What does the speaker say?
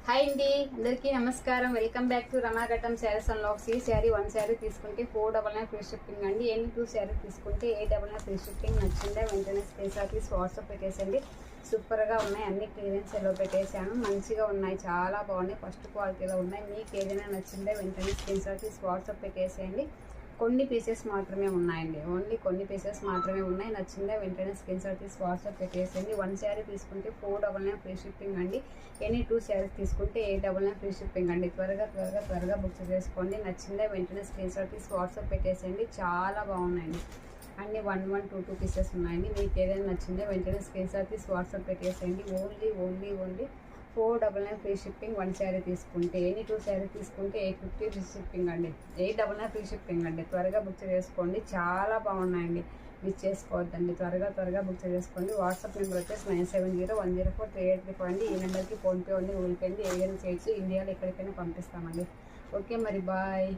Hi అండి, అందరికీ నమస్కారం. Welcome back to Ramaghattam saris and లాక్స్. ఈ శారీ 1 శారీ తీసుకుంటే 499 ఫ్రీ షిప్పింగ్ అండి. ఎన్ని 2 శారీ తీసుకుంటే 899 ఫ్రీ షిప్పింగ్. నచ్చిందా వెంటనే స్క్రీన్ షాట్ తీసి వాట్సాప్ పెట్టేసండి. సూపర్గా ఉన్నాయి, అన్ని క్లియరెన్స్ ఎలా పెట్టేశాను. మంచిగా ఉన్నాయి, చాలా బాగున్నాయి, ఫస్ట్ క్వాలిటీలో ఉన్నాయి. మీకు ఏదైనా నచ్చిందే వెంటనే స్క్రీన్ షాట్ తీసి వాట్సాప్ పెట్టేసేయండి. కొన్ని పీసెస్ మాత్రమే ఉన్నాయండి, ఓన్లీ కొన్ని పీసెస్ మాత్రమే ఉన్నాయి. నచ్చిందే వెంటనే స్క్రీన్ షాట్ తీసి వాట్సాప్ పెట్టేసేయండి. 1 శారీ తీసుకుంటే 499 ఫ్రీ షిప్పింగ్ అండి. ఎనీ 2 శారీస్ తీసుకుంటే 899 ఫ్రీ షిప్పింగ్ అండి. త్వరగా బుక్ చేసుకోండి. నచ్చిందే వెంటనే స్క్రీన్ షాట్ తీసి వాట్సాప్ పెట్టేసేయండి. చాలా బాగున్నాయండి, అన్ని 1 2 పీసెస్ ఉన్నాయండి. మీకు ఏదైనా నచ్చిందే వెంటనే స్క్రీన్ షాట్ తీసి వాట్సాప్ పెట్టేసేయండి. Only 499 free shipping. 1 శారీ తీసుకుంటే. ఎనీ 2 శారీ తీసుకుంటే 850 ఫ్రీ షిప్పింగ్ అండి. 899 ఫ్రీ షిప్పింగ్ అండి. త్వరగా బుక్ చేసుకోండి, చాలా బాగున్నాయండి. మిస్ చేసుకోవద్దండి, త్వరగా బుక్ చేసుకోండి. వాట్సాప్ నెంబర్ వచ్చేసి 9701043835 అండి. ఈ నెంబర్కి ఫోన్పే ఉంది, గూగుల్ పే ఉంది, ఏదైనా చేయొచ్చు. ఇండియాలో ఎక్కడికైనా పంపిస్తామండి. ఓకే మరి, బాయ్.